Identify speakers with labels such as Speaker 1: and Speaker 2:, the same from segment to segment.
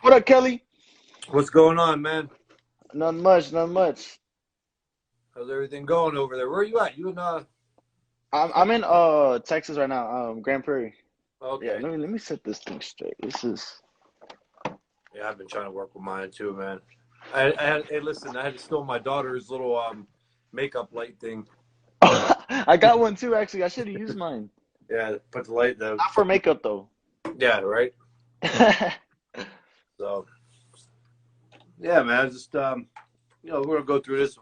Speaker 1: What up, Kelly?
Speaker 2: What's going on, man?
Speaker 1: Nothing much, nothing much.
Speaker 2: How's everything going over there? Where are you at? You in
Speaker 1: I'm in Texas right now, Grand Prairie. Yeah,
Speaker 2: okay.
Speaker 1: let me set this thing straight. This is
Speaker 2: Yeah, I've been trying to work with mine too, man. I had hey listen, I had to steal my daughter's little makeup light thing.
Speaker 1: I got one too actually. I should have used mine.
Speaker 2: Yeah, put the light the
Speaker 1: Not for makeup though.
Speaker 2: yeah, right? So yeah, man, just we're gonna go through this.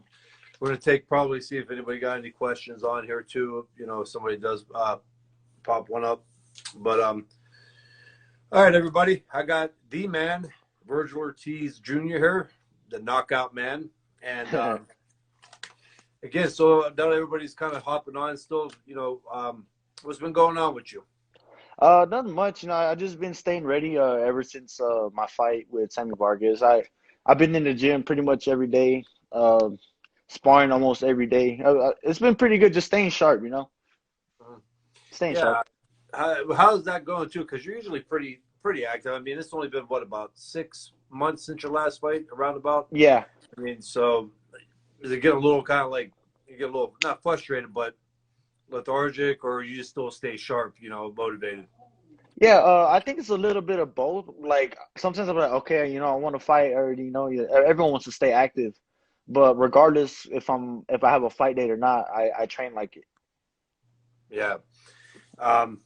Speaker 2: We're gonna take probably see if anybody got any questions on here too. If somebody does pop one up. But all right, everybody. I got the man, Vergil Ortiz Jr. here, the knockout man. And again, so now everybody's kind of hopping on still, what's been going on with you?
Speaker 1: Nothing much. I just been staying ready ever since my fight with Sammy Vargas. I've been in the gym pretty much every day, sparring almost every day. It's been pretty good just staying sharp.
Speaker 2: Mhm.
Speaker 1: Staying
Speaker 2: Yeah.
Speaker 1: sharp.
Speaker 2: How's that going too? Because you're usually pretty active. I mean, it's only been what about 6 months since your last fight, around about.
Speaker 1: Yeah.
Speaker 2: I mean, so does it get a little kind of like you get a little not frustrated, but lethargic, or you just still stay sharp, motivated?
Speaker 1: Yeah, I think it's a little bit of both. Like sometimes I'm like, okay, I want to fight already. Everyone wants to stay active, but regardless if I have a fight date or not, I train like it.
Speaker 2: Yeah. Um,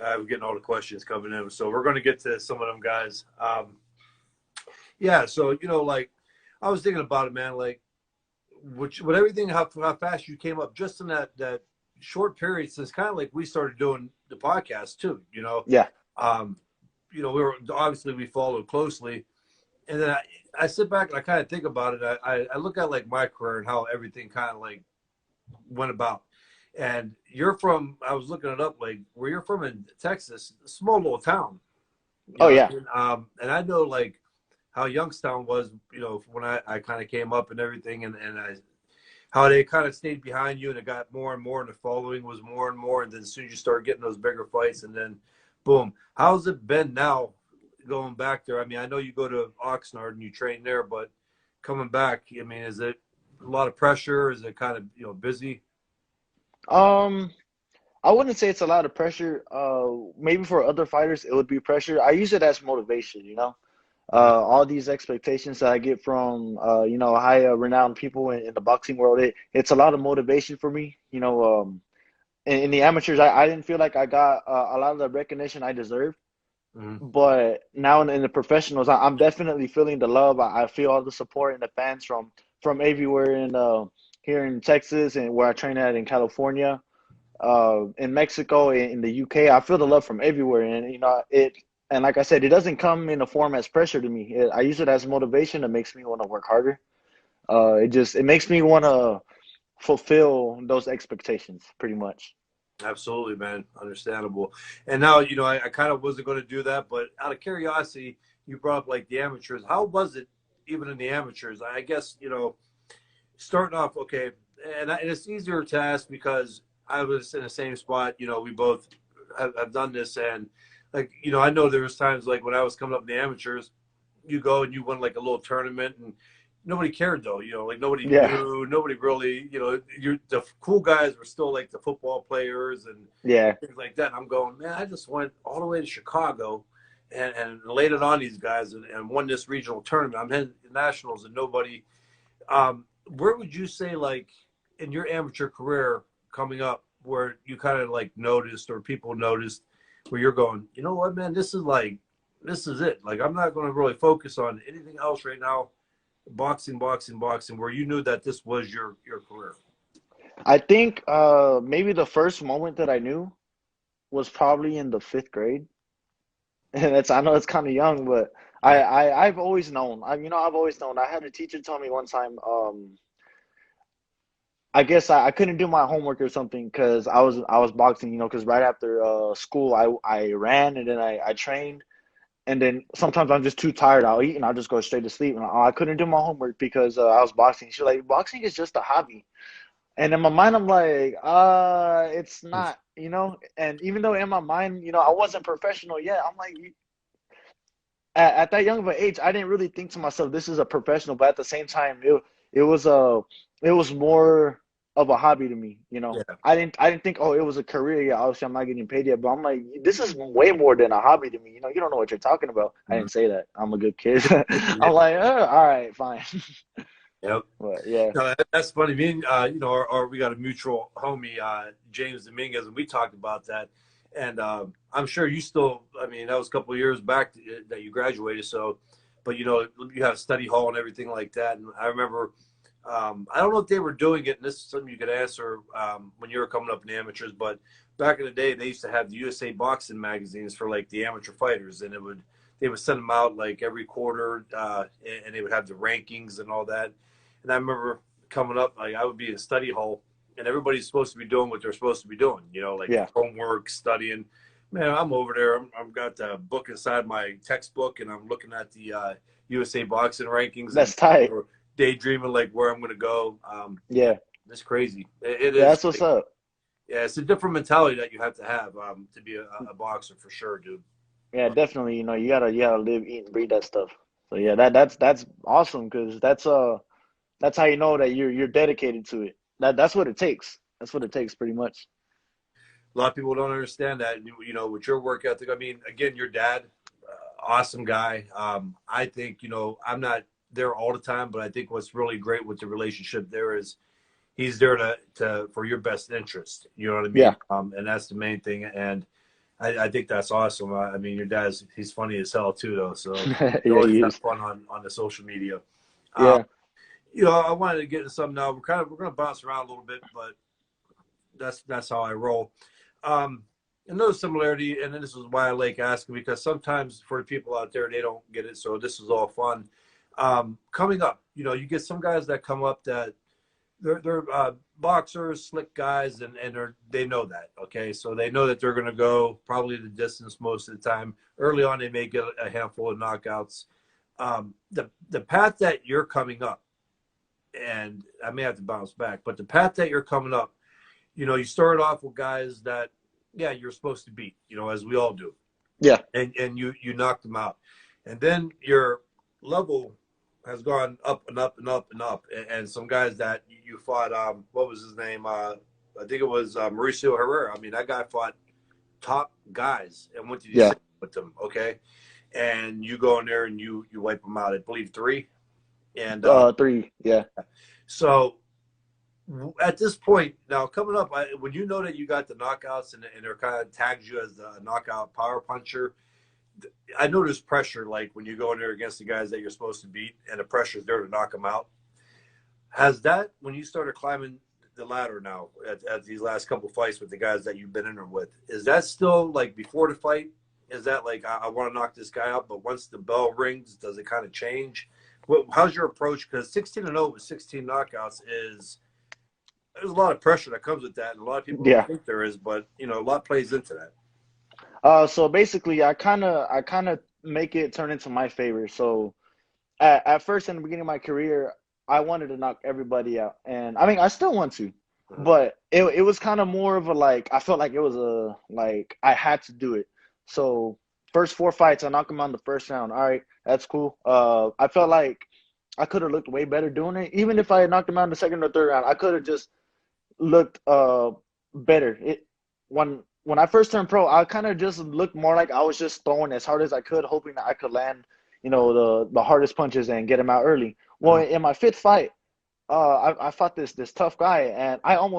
Speaker 2: I'm getting all the questions coming in, so we're going to get to some of them guys. Yeah, so like I was thinking about it, man. Like, with everything, how fast you came up just in that short period since kind of like we started doing the podcast too.
Speaker 1: Yeah.
Speaker 2: Um, we followed closely, and then I sit back and I kind of think about it. I look at like my career and how everything kind of like went about. And you're from, I was looking it up, like where you're from in Texas, a small little town. You
Speaker 1: Oh
Speaker 2: know what
Speaker 1: yeah.
Speaker 2: I mean? And I know like how Youngstown was, when I kind of came up and everything, and how they kind of stayed behind you, and it got more and more, and the following was more and more, and then as soon as you start getting those bigger fights, and then boom. How's it been now going back there? I mean, I know you go to Oxnard and you train there, but coming back, I mean, is it a lot of pressure? Is it kind of busy?
Speaker 1: Um, I wouldn't say it's a lot of pressure. Maybe for other fighters it would be pressure. I use it as motivation.
Speaker 2: Mhm.
Speaker 1: All these expectations that I get from high renowned people in the boxing world, it's a lot of motivation for me. In the amateurs, I didn't feel like I got a lot of the recognition I deserved.
Speaker 2: Mhm.
Speaker 1: But now in the professionals, I'm definitely feeling the love. I feel all the support and the fans from everywhere here in Texas and where I train at in California, in Mexico, in the UK. I feel the love from everywhere, and it. And like I said, it doesn't come in a form as pressure to me. I use it as motivation. It makes me want to work harder. It makes me want to fulfill those expectations, pretty much.
Speaker 2: Absolutely, man. Understandable. And now, I kind of wasn't going to do that, but out of curiosity, you brought up like the amateurs. How was it even in the amateurs? I guess, starting off, okay, and it's easier to ask because I was in the same spot. We both have done this. And like, I know there was times like when I was coming up in the amateurs, you go and you win like a little tournament, and nobody cared though. Like nobody
Speaker 1: Yeah,
Speaker 2: knew, nobody really. The cool guys were still like the football players and
Speaker 1: yeah.
Speaker 2: things like that. And I'm going, man, I just went all the way to Chicago and laid it on these guys and won this regional tournament. I'm heading to nationals and nobody. Where would you say, like, in your amateur career coming up, where you kind of like noticed or people noticed where you're going, you know what, man, this is it. Like, I'm not going to really focus on anything else right now. Boxing, boxing, boxing. Where you knew that this was your career.
Speaker 1: I think maybe the first moment that I knew was probably in the fifth grade. And I know it's kind of young, but
Speaker 2: Yeah.
Speaker 1: I've always known. I've always known. I had a teacher tell me one time, I guess I couldn't do my homework or something because I was boxing, because right after school I ran and then I trained, and then sometimes I'm just too tired. I'll eat and I'll just go straight to sleep. And I couldn't do my homework because I was boxing. She's like, boxing is just a hobby. And in my mind, I'm like, it's not. And even though in my mind, I wasn't professional yet, I'm like, at that young of an age, I didn't really think to myself, this is a professional. But at the same time, it was a it was more of a hobby to me. You know,
Speaker 2: Yeah.
Speaker 1: I didn't think, oh, it was a career. Yeah, obviously I'm not getting paid yet, but I'm like, this is way more than a hobby to me. You know, you don't know what you're talking about. I
Speaker 2: Mhm.
Speaker 1: didn't say that. I'm a good kid.
Speaker 2: Yeah.
Speaker 1: I'm like, all right, fine.
Speaker 2: Yep.
Speaker 1: But yeah,
Speaker 2: No, that's funny. Me and we got a mutual homie, James Dominguez, and we talked about that. And I'm sure you still. I mean, that was a couple of years back that you graduated. So, but you have study hall and everything like that. And I remember, I don't know if they were doing it. And this is something you could answer when you were coming up in the amateurs. But back in the day, they used to have the USA Boxing magazines for like the amateur fighters, and they would send them out like every quarter, and they would have the rankings and all that. And I remember coming up, like I would be in study hall, and everybody's supposed to be doing what they're supposed to be doing, like
Speaker 1: yeah,
Speaker 2: homework, studying. Man, I'm over there. I've got the book inside my textbook, and I'm looking at the USA boxing rankings and
Speaker 1: that's tight.
Speaker 2: daydreaming like where I'm going to go.
Speaker 1: Yeah,
Speaker 2: It's crazy. It
Speaker 1: yeah,
Speaker 2: is
Speaker 1: that's what's
Speaker 2: crazy.
Speaker 1: up.
Speaker 2: Yeah, it's a different mentality that you have to be a boxer for sure, dude.
Speaker 1: Yeah, definitely. You know, you gotta live, eat, and breathe that stuff. So yeah, that's awesome because that's how you know that you're dedicated to it. That's what it takes. That's what it takes, pretty much.
Speaker 2: A lot of people don't understand that. With your work ethic. I mean, again, your dad, awesome guy. I think I'm not there all the time, but I think what's really great with the relationship there is he's there to for your best interest. You know what I
Speaker 1: Yeah,
Speaker 2: mean? And that's the main thing. And I think that's awesome. I mean, your he's funny as hell too, though. So you
Speaker 1: yeah,
Speaker 2: always
Speaker 1: he
Speaker 2: have
Speaker 1: is.
Speaker 2: fun on the social media. Um,
Speaker 1: Yeah,
Speaker 2: I wanted to get into something now. We're gonna bounce around a little bit, but that's how I roll. Um, Another similarity, and this is why I like asking because sometimes for the people out there they don't get it. So this is all fun. Coming up, you get some guys that come up that they're boxers, slick guys, and they know that. Okay, so they know that they're going to go probably the distance most of the time. Early on, they may get a handful of knockouts. The path that you're coming up, and I may have to bounce back, but the path that you're coming up, you start off with guys that, yeah, you're supposed to beat, as we all do,
Speaker 1: yeah.
Speaker 2: and you knock them out, and then your level has gone up and up and up and up, and some guys that you fought, what was his name? I think it was Mauricio Herrera. I mean, that guy fought top guys, and what did you
Speaker 1: Yeah.
Speaker 2: say with them? Okay, and you go in there and you wipe them out. I believe three, and
Speaker 1: 3. Yeah.
Speaker 2: so at this point now coming up, when you know that you got the knockouts and they're kind of tagged you as a knockout power puncher, I know there's pressure like when you go in there against the guys that you're supposed to beat and the pressure's there to knock them out. Has that, when you started climbing the ladder now at these last couple fights with the guys that you've been in there with, is that still like before the fight? Is that like, I want to knock this guy out, but once the bell rings, does it kind of change? How's your approach? Because 16-0 with 16 knockouts there's a lot of pressure that comes with that, and a lot of people don't
Speaker 1: Yeah.
Speaker 2: think there is, but a lot plays into that.
Speaker 1: So basically, I kind of make it turn into my favor. So at first, in the beginning of my career, I wanted to knock everybody out, and I mean, I still want to,
Speaker 2: Uh-huh.
Speaker 1: but it was kind of more of a like I felt like it was a like I had to do it. So first 4 fights, I knocked him out in the first round. All right, that's cool. I felt like I could have looked way better doing it. Even if I had knocked him out in the second or third round, I could have just looked better. When I first turned pro, I kind of just looked more like I was just throwing as hard as I could, hoping that I could land, the hardest punches and get him out early. Well,
Speaker 2: Uh-huh.
Speaker 1: in my fifth fight, I fought this tough guy, and I almost